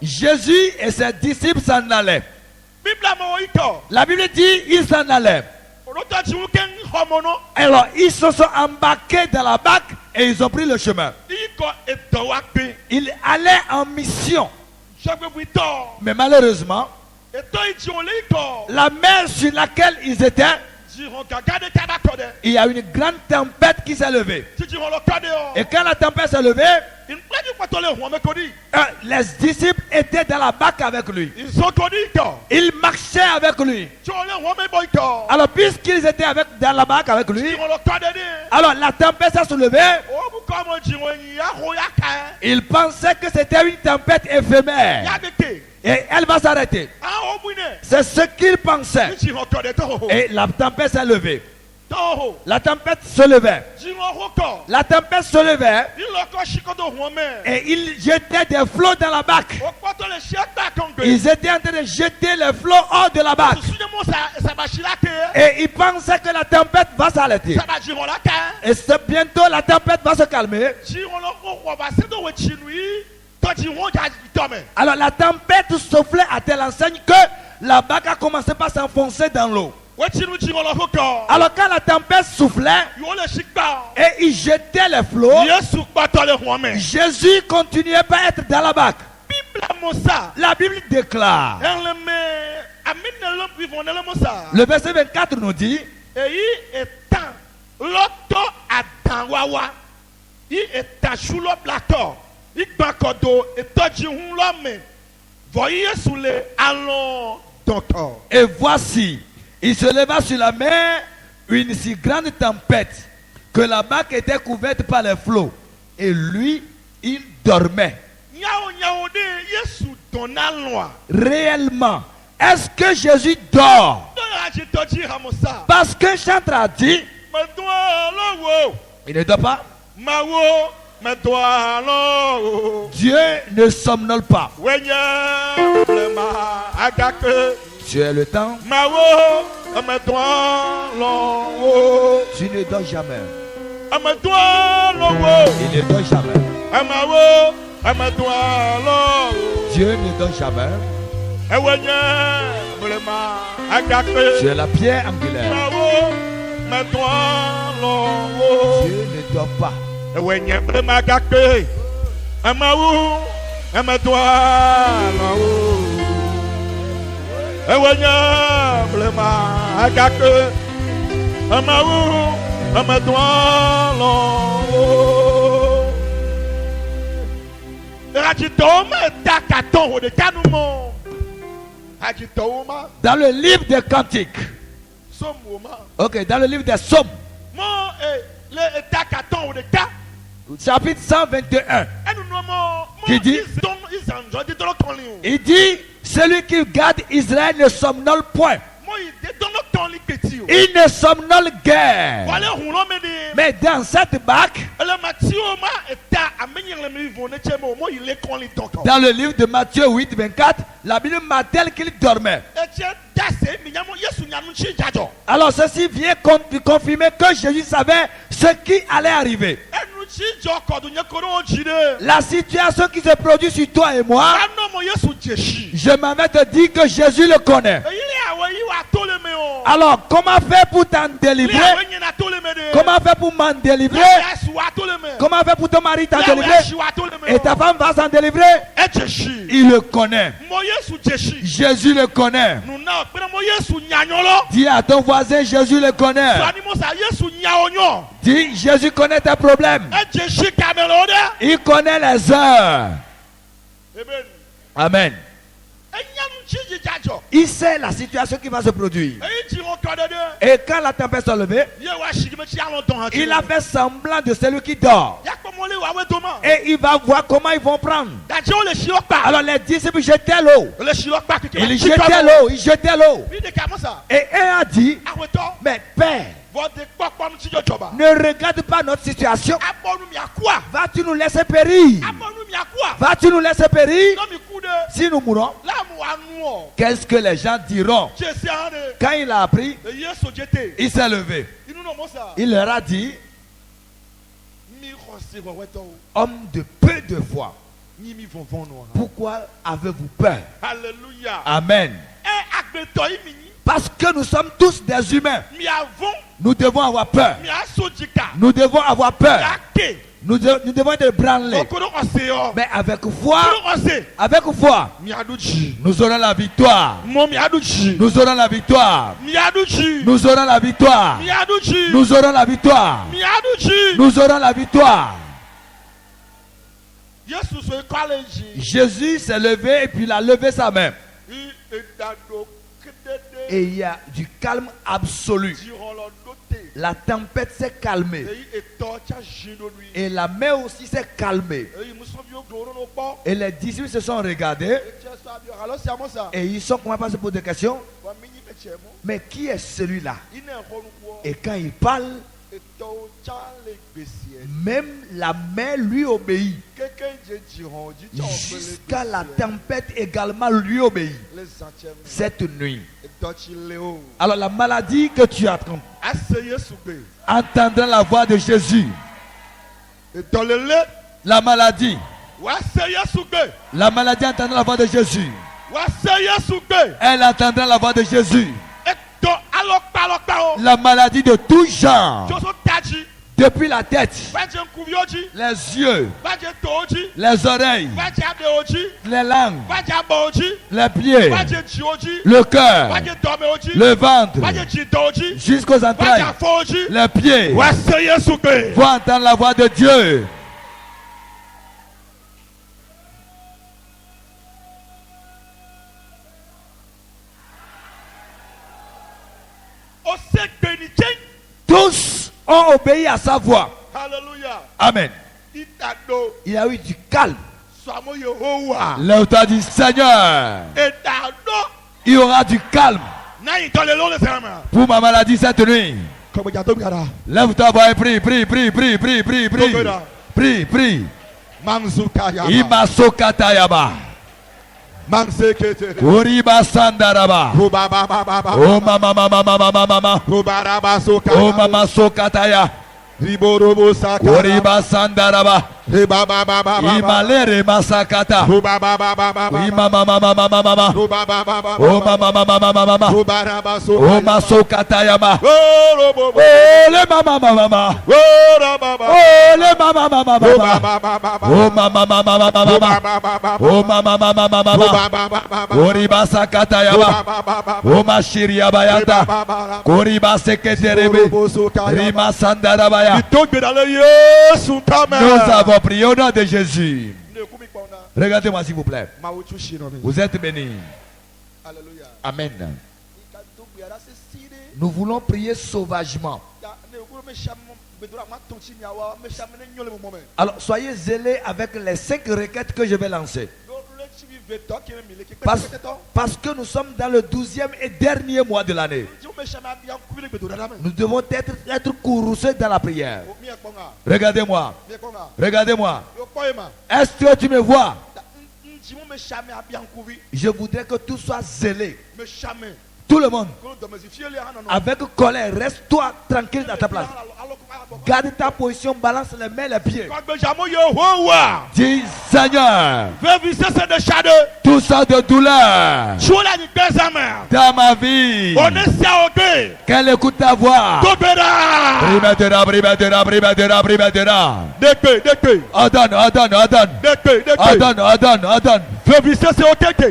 Jésus et ses disciples s'en allaient. La Bible dit ils s'en allaient. Alors ils se sont embarqués dans la barque et ils ont pris le chemin. Ils allaient en mission. Mais malheureusement, la mer sur laquelle ils étaient, il y a une grande tempête qui s'est levée. Et quand la tempête s'est levée, les disciples étaient dans la barque avec lui. Ils marchaient avec lui. Alors puisqu'ils étaient dans la barque avec lui, alors la tempête s'est soulevée. Ils pensaient que c'était une tempête éphémère et elle va s'arrêter. C'est ce qu'ils pensaient. Et la tempête s'est levée. La tempête se levait. La tempête se levait. Et ils jetaient des flots dans la barque. Ils étaient en train de jeter les flots hors de la barque. Et ils pensaient que la tempête va s'arrêter. Et bientôt la tempête va se calmer. Alors la tempête soufflait à telle enseigne que la barque a commencé par s'enfoncer dans l'eau. Alors quand la tempête soufflait et il jetait les flots, Jésus continuait pas à être dans la barque. La Bible déclare, le verset 24 nous dit, et voici, il se leva sur la mer une si grande tempête que la barque était couverte par les flots. Et lui, il dormait. Réellement, est-ce que Jésus dort? Parce qu'un chanteur a dit, il ne dort pas. Dieu ne somnole pas. Tu es le temps. Tu ne dors jamais. Il ne dort jamais. Dieu ne dort jamais. Tu es la pierre angulaire. Dieu ne dort pas. Dans le livre des Cantiques, ok, dans le livre des Psaumes, chapitre 121, il dit, celui qui garde Israël ne somnole point. Il ne somnole guère. Mais dans cette barque, dans le livre de Matthieu 8, 24, la Bible martèle qu'il dormait. Alors ceci vient confirmer que Jésus savait ce qui allait arriver. La situation qui se produit sur toi et moi, je m'en vais te dire que Jésus le connaît. Alors comment faire pour t'en délivrer? Comment faire pour m'en délivrer? Comment faire pour ton mari t'en délivrer? Et ta femme va s'en délivrer? Il le connaît. Jésus le connaît. Dis à ton voisin, Jésus le connaît. Dis, Jésus connaît tes problèmes. Il connaît les heures. Amen. Il sait la situation qui va se produire. Et quand la tempête s'est levée, il a fait semblant de celui qui dort. Et il va voir comment ils vont prendre. Alors les disciples jetaient l'eau. Ils jetaient l'eau. Ils jetaient l'eau. Et un a dit, mais Père, ne regarde pas notre situation. Vas-tu nous laisser périr? Vas-tu nous laisser périr? Si nous mourons, qu'est-ce que les gens diront? Quand il a appris, il s'est levé. Il leur a dit, homme de peu de foi, Pourquoi avez-vous peur? Alléluia. Amen. Parce que nous sommes tous des humains. Nous devons avoir peur. Nous devons avoir peur. Nous devons être branlés. Mais avec foi, nous aurons la victoire. Nous aurons la victoire. Nous aurons la victoire. Nous aurons la victoire. Nous aurons la victoire. Jésus s'est levé et puis il a levé sa main. Et il y a du calme absolu. La tempête s'est calmée. Et la mer aussi s'est calmée. Et les disciples se sont regardés. Et ils sont commencé à se poser des questions. Mais qui est celui-là? Et quand il parle, même la mer lui obéit. Jusqu'à la tempête également lui obéit. Cette nuit. Alors la maladie que tu attends entendra la voix de Jésus. La maladie entendra la voix de Jésus. Elle entendra la voix de Jésus. La maladie de tout genre. Depuis la tête, les yeux, les oreilles, les langues, les pieds, le cœur, le ventre, jusqu'aux entrailles, les pieds, vont entendre la voix de Dieu. Tous ont obéi à sa voix. Alléluia. Amen. Il y a eu du calme. L'auteur du Seigneur. Il y aura du calme pour ma maladie cette nuit. Lève-toi et prie, prie, prie, prie, prie, prie, prie. Prie, prie. Imasokatayaba. Kuriba sandaraba. Oh mama mama mama mama. Oh mama sokataya. Kuriba sandaraba. Imalere masakata. Imama mama mama mama. Oh mama mama mama mama. Oh masokatayama. Oh le mama mama mama. Oh le mama mama mama. Oh mama mama mama mama. Oh mama mama mama mama. Kuriba sakatayama. Oh mashiria bayata. Kuriba seketerebe. Rima sandarabaya. Nous avons prié au nom de Jésus. Regardez-moi s'il vous plaît. Vous êtes bénis. Amen. Nous voulons prier sauvagement. Alors soyez zélés avec les 5 requêtes que je vais lancer. Parce que nous sommes dans le 12e et dernier mois de l'année. Nous devons être courroucés dans la prière. Regardez-moi. Regardez-moi. Est-ce que tu me vois? Je voudrais que tout soit zélé. Tout le monde. Avec colère, reste-toi tranquille dans ta place. Garde ta position, balance les mains, les pieds. Dis Seigneur, tout ça de douleur dans ma vie, qu'elle écoute ta voix. Ordonne.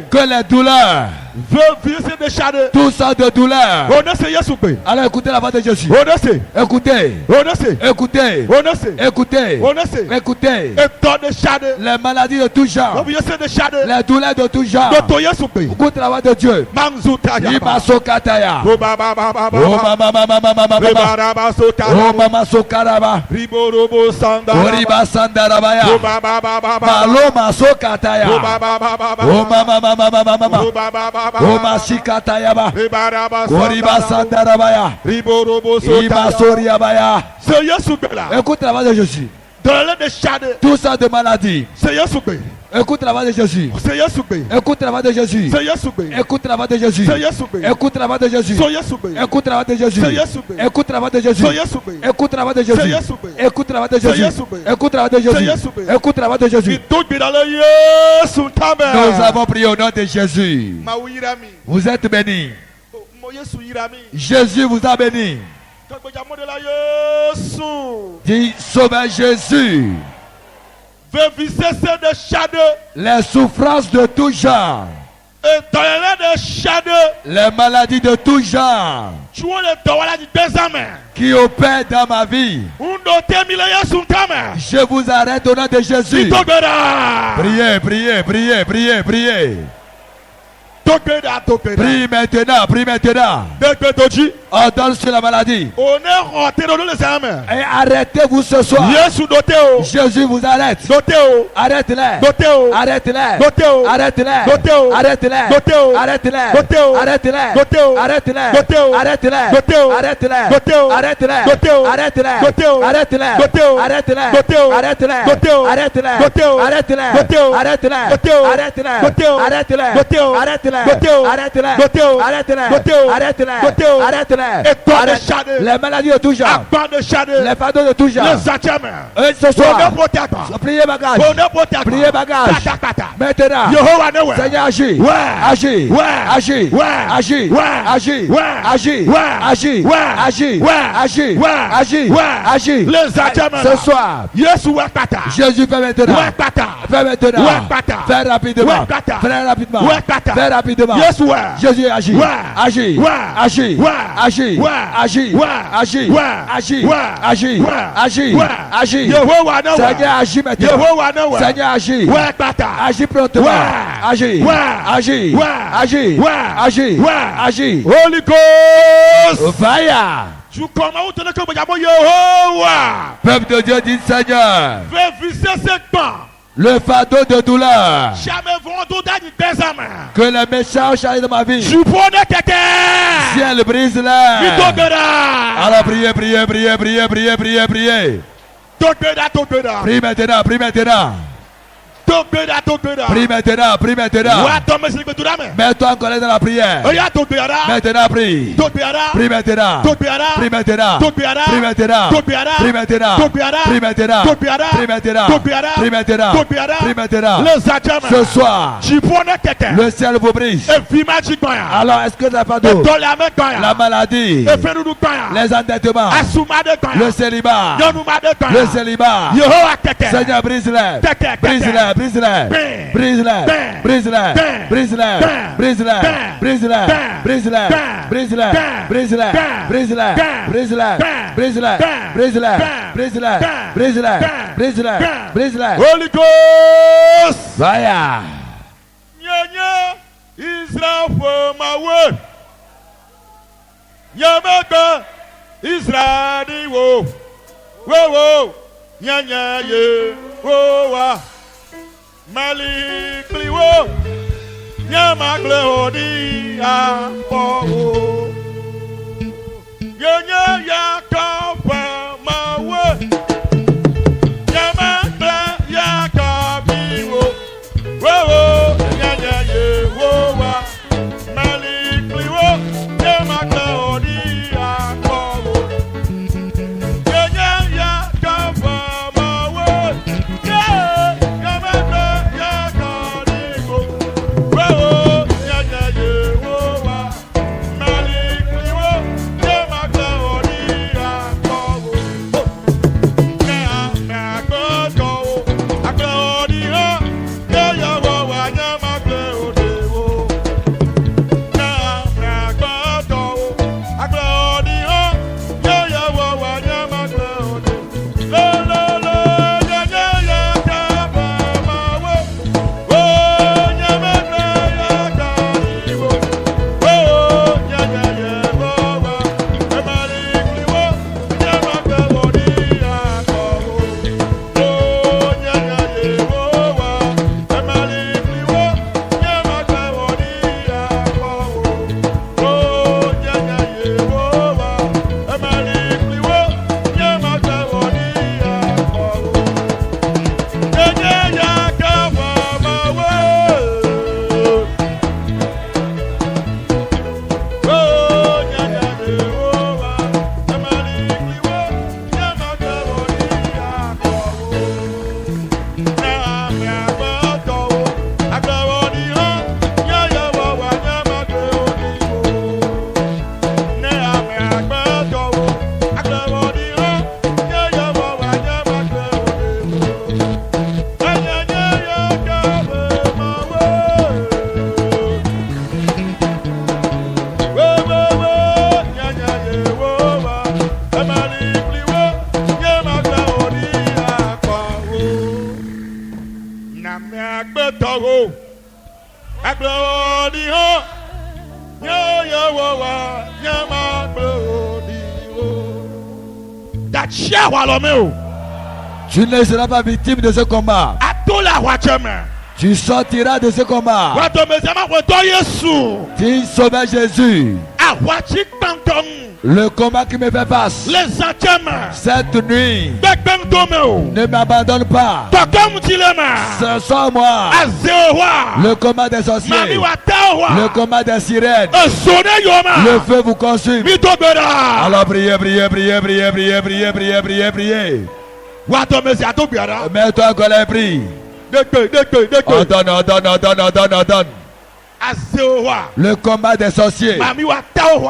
Que les douleurs, tout ça de douleur. Alors écoutez la voix de Jésus. Écoutez. Les maladies de tout genre. Les douleurs de tout genre. Écoutez la voix de Dieu. Imasokataya. Oh mama sokaraba. Oriba sandarabaya. Maloma sokataya. Oh mama. Oh masikatayaba. Oriba sandarabaya. Imasoriabaya. Écoute la voix de Jésus. Tout ça de maladie. Écoute la voix de Jésus. Écoute la voix de Jésus. Écoute la voix de Jésus. Écoute la voix de Jésus. Écoute la voix de Jésus. Écoute la voix de Jésus. Écoute la voix de Jésus. Écoute la voix de Jésus. Écoute la voix de Jésus. Écoute la voix de Jésus. Nous avons prié au nom de Jésus. Vous êtes bénis. Jésus vous a béni. Dis Sauveur Jésus. Les souffrances de tout genre. Les maladies de tout genre qui opèrent dans ma vie. Je vous arrête au nom de Jésus. Priez, priez, priez, priez, priez. Prie maintenant, prie maintenant. Ordonne sur la maladie. Et arrêtez-vous ce soir. Jésus vous arrête. Arrête-les. Arrête-les. Arrête-les. Arrête-les. Arrête-les. Arrête-les. Arrête-les. Arrête-les. Arrête-les. Arrête-les. Arrête-les. Arrête-les. Arrête-les. Arrête-les. Arrête-les. Arrête-les. Arrête-les. Arrête-les. Les maladies de tout genre, les fardeaux de tout genre, ce soir, priez bagage, priez bagage. Maintenant, Seigneur agis, agis, agis, agis, agis, agis, agis, agis, agis, agis, agis. Ce soir, Jésus fait maintenant, fais maintenant, fais rapidement, fais rapidement, fais rapidement. Jésus agit, agit, agit, agit, agit, agit, agit, agit, agit, agit. Seigneur agit maintenant. Seigneur agit, agit promptement. Agit, agit, agit, agit, agit. Holy Ghost, fire. Peuple de Dieu dit Seigneur, le fardeau de douleur que les méchants ont chargé de ma vie, ciel brise-les. Alors priez, priez, priez, priez, priez, priez, priez. Prie maintenant, prie maintenant. Prie maintenant, prie maintenant. Mets-toi en colère dans la prière. Maintenant, prie. Prie maintenant. Prie maintenant. Prie maintenant. Prie maintenant. Prie maintenant. Prie maintenant. Prie maintenant. Prie maintenant. Ce soir, le ciel vous brise. Alors, est-ce que la fardeau, la maladie, les endettements, le célibat, Seigneur, brise-les. Brise-les. Brise-les, brise-les, brise-les, brise-les, brise-les, brise-les, brise-les, brise-les, brise-les, brise-les, brise-les, brise-les, brise-les, brise-les, brise-les, brise-les, brise-les. Holy Ghost, fire. Israel for my word. Yamaka Israel wo wo nya ye wo Malikliwo Nyamagle odi a o Yenya ya kafa mawe Nyamagle ya kabiwo wo nyanya ye wo wa Malikliwo Nyamagle odi a o Yenya ya kafa mawe Mali Tu ne seras pas victime de ce combat. Tu sortiras de ce combat. Tu sauves Jésus. Le combat qui me fait face cette nuit ne m'abandonne pas. Ce soir, moi, le combat des sorciers, le combat des sirènes, le feu vous consume. Alors priez, priez, priez, priez, priez, priez, priez, priez, priez. Mets-toi en colère, prie. Ordonne, ordonne, ordonne, ordonne, ordonne. Le combat des sorciers,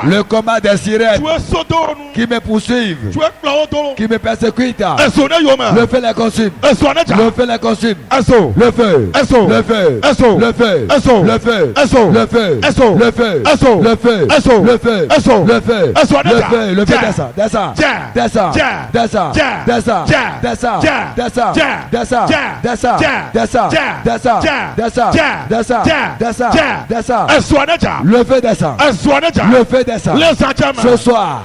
le combat des sirènes qui me poursuivent, qui me persécutent, le feu les consume, le feu les consume, le feu, le feu, le feu, le feu, le feu, le feu, le feu, le feu, le feu, le feu, le feu, descend, descend, descend, descend, descend, descend, descend, descend, descend, descend, descend, descend, descend, descend. Le feu descend. Le feu descend. Ce soir.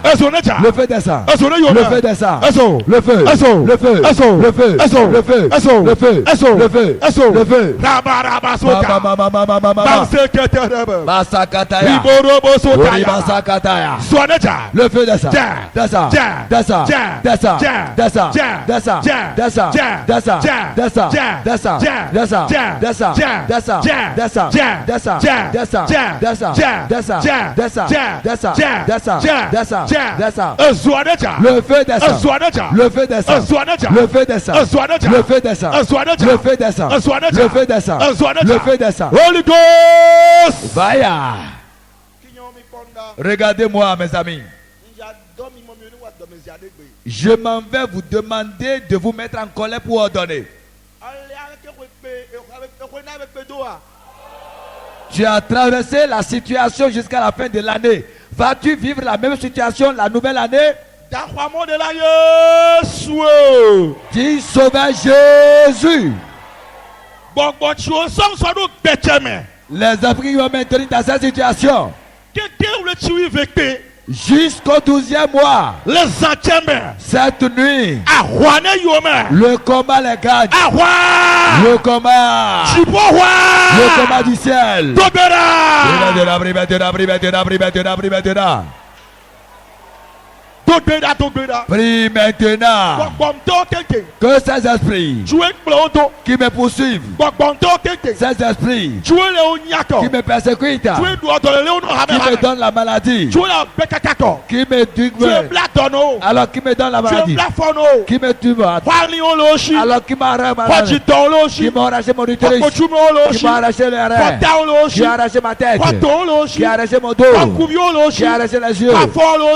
Le feu descend. Le feu descend. Le feu. Le feu. Le feu. Le feu. Le feu. Le feu. Le feu. Le feu. Basakataya. Basakataya. Le feu descend. Descend. Descend. Descend. Descend. Descend. Descend. Descend. Descend. Descend. Descend. Descend. Descend. Descend. Descend. Descend, descend, descend, descend, descend, descend, descend, descend. Le feu descend. Le feu descend. Le feu descend. Le feu descend. Le feu descend. Le feu descend. Le feu descend. Holy Ghost. Vaya. Regardez-moi, mes amis. Je m'en vais vous demander de vous mettre en colère pour ordonner. Tu as traversé la situation jusqu'à la fin de l'année. Vas-tu vivre la même situation la nouvelle année? Dis sauver Jésus. Les Africains vont maintenir dans cette situation jusqu'au 12e mois. Cette nuit, le combat les gagne. Le combat du ciel. Prie maintenant que ces esprits qui me poursuivent, ces esprits qui me persécutent, qui me donnent la maladie, qui me tuent, alors qui me donnent la maladie, qui me tuent, alors qui m'arrachent ma maladie, qui m'ont arraché mon utérus, qui m'ont arraché les reins, qui ont arraché ma tête, qui ont arraché mon dos, qui ont arraché les yeux,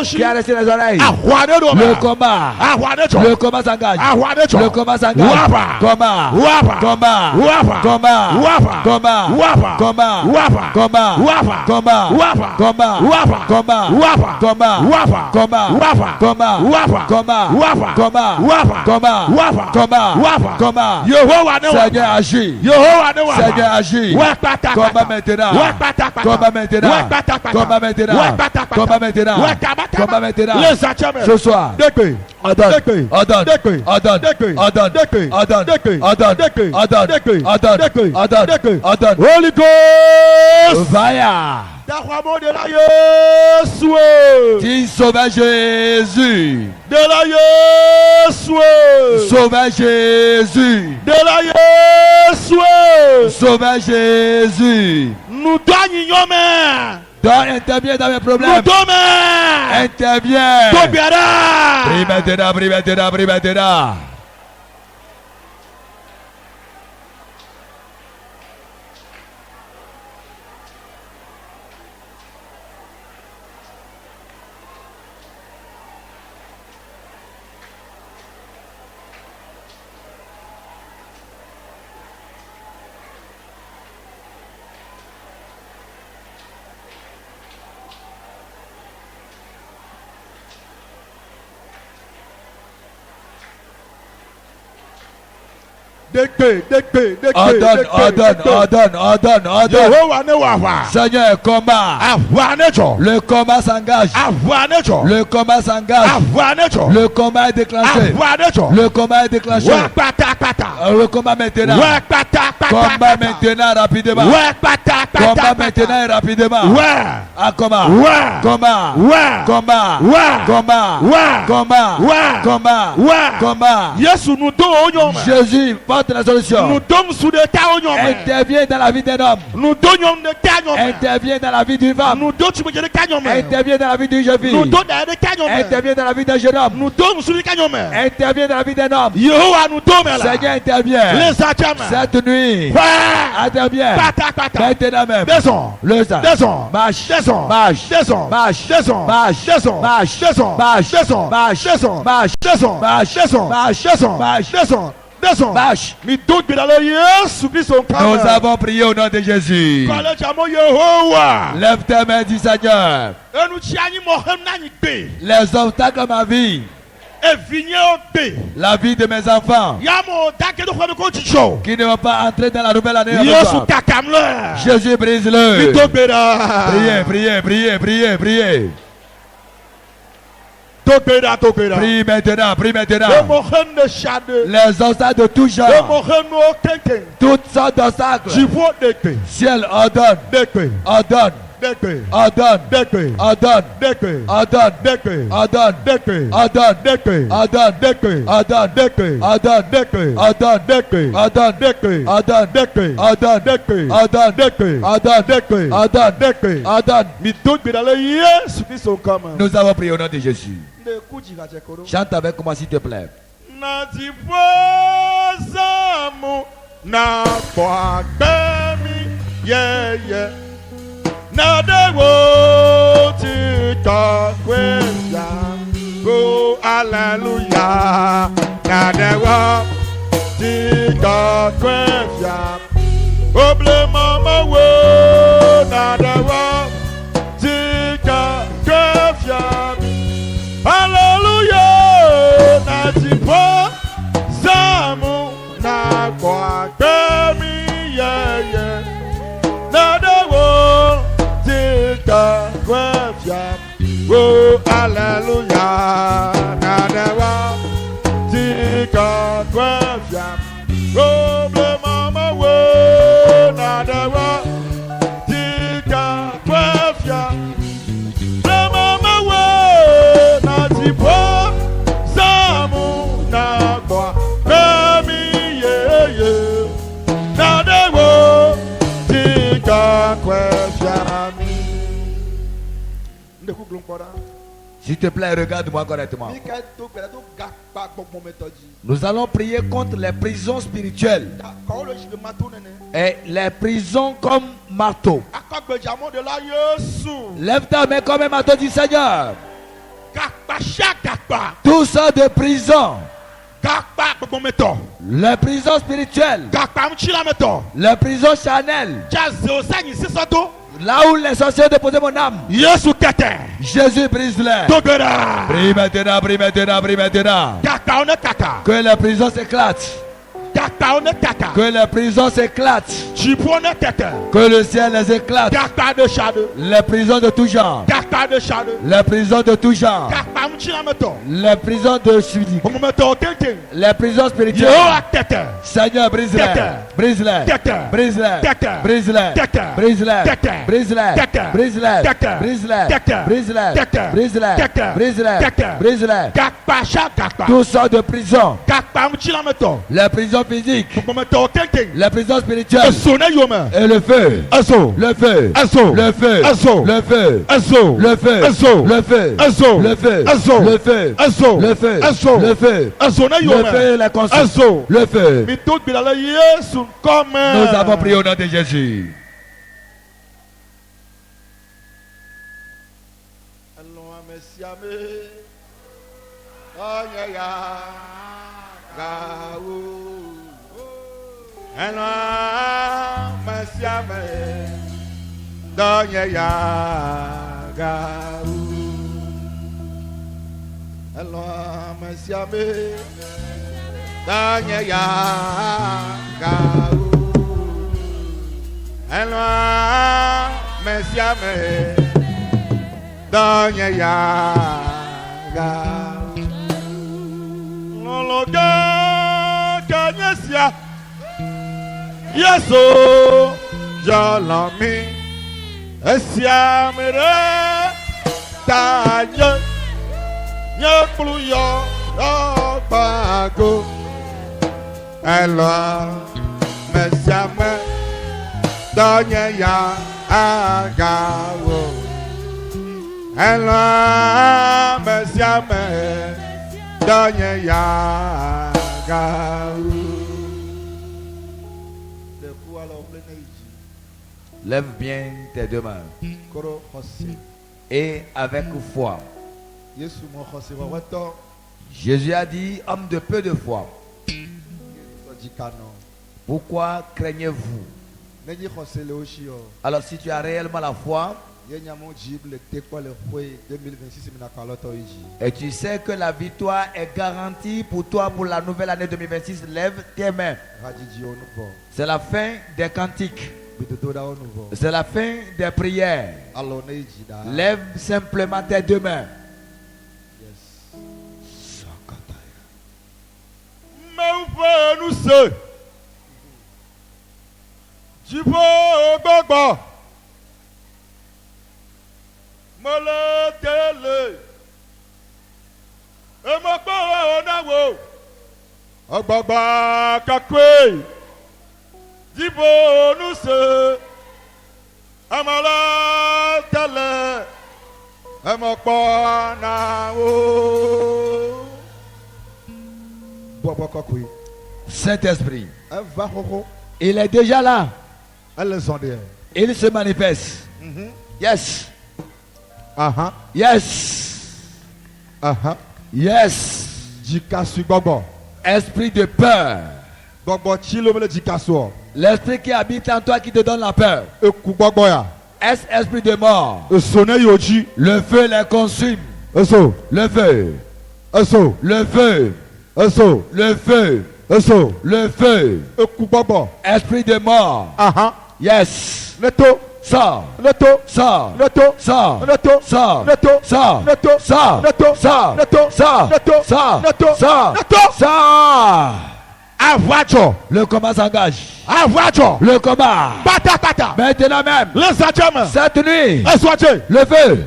qui ont arraché les oreilles. Le combat s'engage. Le combat s'engage. Combat. Seigneur agit. Seigneur agit. Combat maintenant. Combat maintenant. Combat maintenant. Combat maintenant. Combat maintenant. Ce soir, ordonne, ordonne, ordonne, ordonne, ordonne, ordonne, ordonne, ordonne, ordonne. Holy Ghost, Vaya. Dis sauver Jésus. De la sauver Jésus. De la sauver Jésus. Nous gagnons. Interviens dans mes problèmes. Interviens. Prie maintenant, prie maintenant, prie maintenant. Seigneur, combat. Le combat s'engage. Le combat s'engage. Le combat est déclenché. Le combat est déclenché. Le combat maintenant. Combat maintenant rapidement. Combat maintenant et rapidement. Ah, combat. Combat. Combat. Combat. Combat. Combat. Jésus porte la solution. Intervient dans la vie d'un homme. Intervient dans la vie d'une femme. Intervient dans la vie d'une jeune fille. Intervient dans la vie d'un jeune homme. Intervient dans la vie d'un homme. Seigneur intervient. Cette nuit. Intervient. Maintenant même. Le sang. Marche. Marche. Marche. Marche. Marche. Marche. Nous avons prié au nom de Jésus. Lève tes mains du Seigneur. Les obstacles à ma vie. La vie de mes enfants qui ne vont pas entrer dans la nouvelle année. Jésus brise-le. Priez. Prie maintenant. Les obstacles de tout genre. Toutes sortes d'obstacles. Ciel ordonne. Ordonne. Nous avons prié au nom de Jésus. Chante avec moi s'il te plaît. Go hallelujah. Nadewa tika kwefia. Oble mama wo nadewa tika kwefia. Hallelujah. Natipo zamu na kwa kemi yeah. Nadewa tika kwefia. Oh, hallelujah, Nadewa, tika kwefia. Oh, ble mama wo, Nadewa, tika kwefia. Ble mama wo, natipo, zamu, na kwa, kemi ye. Nadewa, tika kwefia. S'il te plaît, regarde-moi correctement. Nous allons prier contre les prisons spirituelles et les prisons comme marteau. Lève ta main comme un marteau du Seigneur. Tout ça de prison. Les prisons spirituelles. Les prisons charnelles. Là où les sorciers déposaient mon âme. Jésus brise-les. Prie maintenant. Que les prisons s'éclatent. Que les prisons s'éclatent. Que le ciel les éclate. Les prisons de tout genre. Les prisons de tout genre. Les prisons de suivi. Les prisons spirituelles. Seigneur, brise-les. Brise-les. Brise-les. Brise-les. Brise-les. Brise-les. Brise-les. Brise-les. Brise-les. Brise-les. Brise-les. Brise-les. Tout ça de prison. Les prisons physiques. Les prisons spirituelles. Et le feu. Le feu. Le feu. Le feu. Le feu. Le feu. Le feu. Le feu. Le feu. Le feu. Le feu les consume. Le feu. Nous avons prié au nom de Jésus. Danya ya gaou. Elwa mesiame. Danya ya gaou. Lologa kanyesia. Yeso jalami. Esiamere tanya. Nyakluyo bago. Elwa mesiame. Danya ya agawo. Elwa mesiame. Danya ya agawo. Lève bien tes deux mains. Et avec foi. Jésus a dit, homme de peu de foi. Pourquoi craignez-vous? Alors si tu as réellement la foi, et tu sais que la victoire est garantie pour toi pour la nouvelle année 2026, lève tes mains. C'est la fin des cantiques. C'est la fin des prières. Lève simplement tes deux mains. Dibo nous se amala tele amokwana o bobokokui. Saint-Esprit, il est déjà là. Il se manifeste. Yes. Yes. Yes. Esprit de peur. L'esprit qui habite en toi qui te donne la peur. Est esprit de mort. Le feu les consume. Le feu. Le feu. Le feu. Le feu. Esprit de mort. Yes. Sors. Sors. Sors. Sors. Sors. Le combat s'engage. Le combat. Maintenant même. Cette nuit. Le feu. Le feu.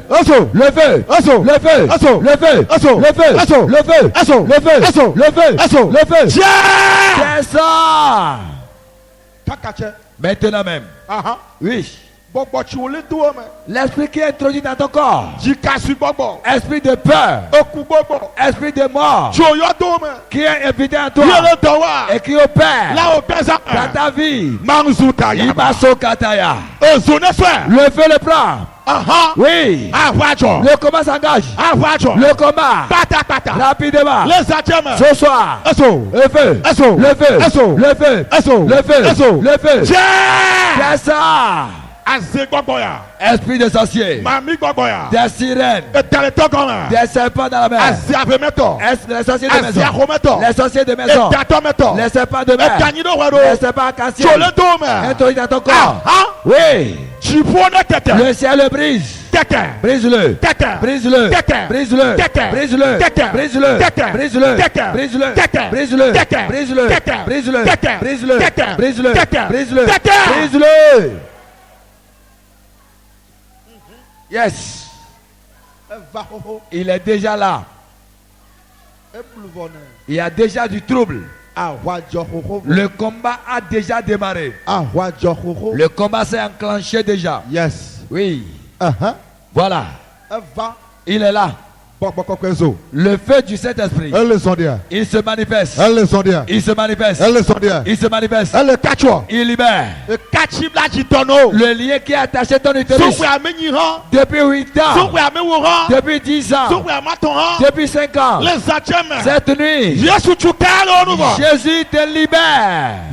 Le feu. Le feu. Le feu. Le feu. Le feu. Le feu. Descends. Maintenant même. Oui. L'esprit qui est introduit dans ton corps. Esprit de peur. Esprit de mort. Qui est invité en toi. Et qui opère dans ta vie. Imaso Kataya. Le feu le prend. Oui. Le combat s'engage. Le combat. Rapidement. Ce soir. Le feu. Le feu. Le feu. Le feu. Le feu. C'est ça. Esprit de sorcier. Des sirènes. Des serpents dans la mer. Les sorciers de maison. Les sorciers de maison. Les serpents de mer. Les serpents acaciens. Introduit dans ton corps. Oui. Le ciel le brise. Brise-le. Brise-le. Brise-le. Brise-le. Brise-le. Brise-le. Brise-le. Brise-le. Brise-le. Brise-le. Brise-le. Brise-le. Brise-le. Brise-le. Yes. Il est déjà là. Il y a déjà du trouble. Le combat a déjà démarré. Le combat s'est enclenché déjà. Yes. Oui. Voilà. Il est là. Le feu du Saint-Esprit. Il se manifeste. Il se manifeste. Il se manifeste. Il libère. Le lien qui a attaché ton utérus depuis 8 ans, depuis 10 ans, depuis 5 ans, cette nuit, Jésus te libère.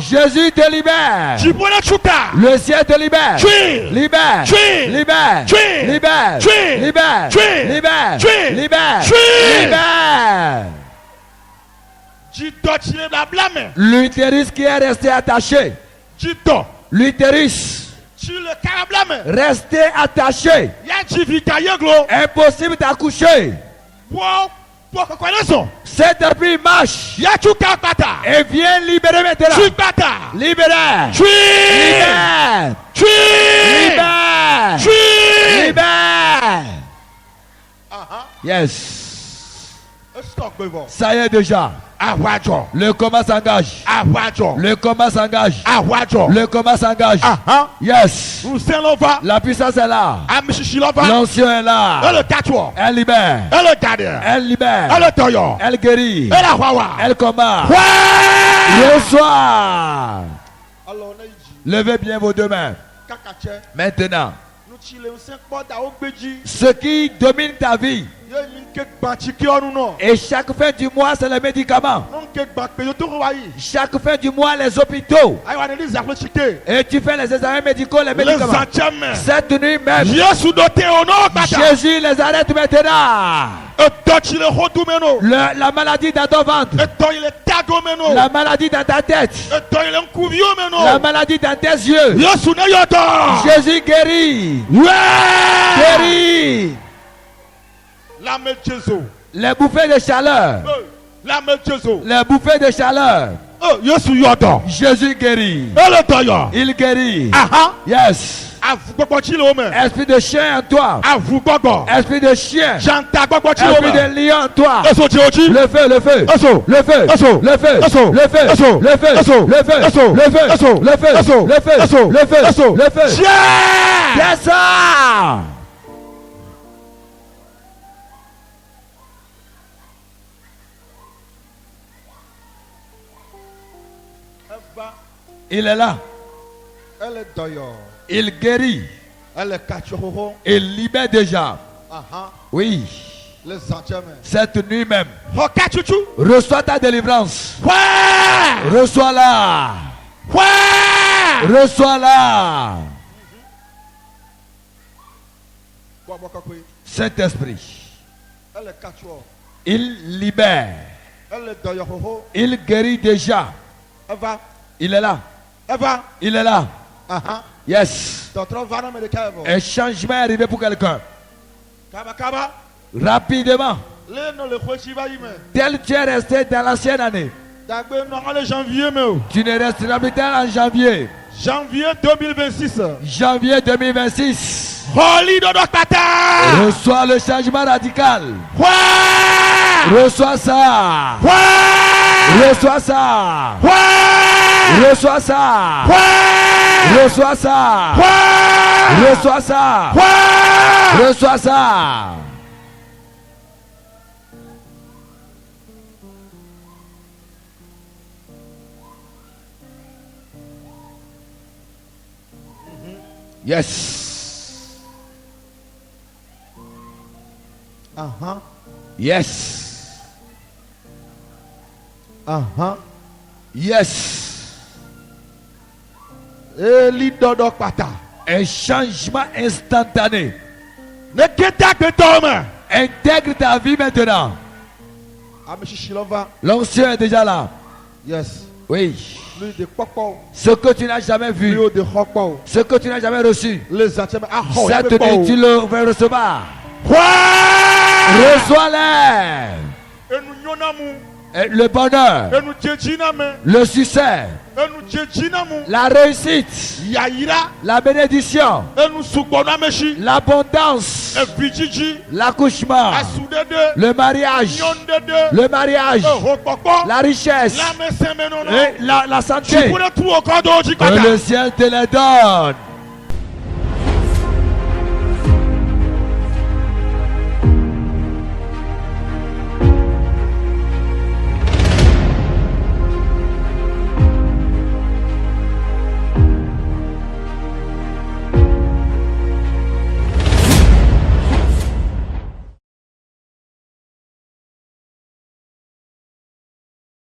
Jésus te libère. Le ciel te libère. Libère. Libère. Libère. Libère. Libère. Libère. Libère. L'utérus qui est resté attaché. L'utérus resté attaché. Impossible d'accoucher. Cet esprit marche et vient libérer maintenant. Libérer. Libère. Libère. Libère. Yes. Ça y est déjà. Le combat s'engage. Le combat s'engage. Le combat s'engage. Yes. La puissance est là. L'ancien est là. Elle libère. Elle libère. Elle guérit. Elle combat. Reçois. Levez bien vos deux mains. Maintenant, ce qui domine ta vie, et chaque fin du mois, c'est le médicament. Chaque fin du mois, les hôpitaux. Et tu fais les examens médicaux, les médicaments. Cette nuit même, Jésus les arrête maintenant. La maladie dans ton ventre. La maladie dans ta tête. La maladie dans tes yeux. Jésus guérit. Guérit. Les bouffées de chaleur. Les bouffées de chaleur. Jésus guérit. Il guérit. Yes. Esprit de chien en toi. Esprit de chien. Esprit de lion en toi. Le feu, le feu. Le feu. Le feu. Le feu. Le feu. Le feu. Le feu. Le feu. Le feu. Le feu. Le feu. Yes. Il est là. Il guérit. Il libère déjà. Oui. Cette nuit même. Reçois ta délivrance. Reçois-la. Reçois-la. Cet esprit. Il libère. Il guérit déjà. Il est là. Il est là. Yes. Un changement est arrivé pour quelqu'un. Rapidement. Tel tu es resté dans l'ancienne année. Tu ne resteras plus tard en janvier. Janvier 2026. Janvier 2026. Reçois le changement radical. Reçois ça. Reçois ça. Reçois ça. Reçois ça. Reçois ça. Reçois ça. Yes. Yes. Yes. Un changement instantané. Intègre ta vie maintenant. L'ancien est déjà là. Yes. Oui. Ce que tu n'as jamais vu. Ce que tu n'as jamais reçu. Cette nuit, tu le vas recevoir. Reçois-les. Le bonheur, le succès, la réussite, la bénédiction, l'abondance, l'accouchement, le mariage, la richesse, et la santé. Que le ciel te les donne.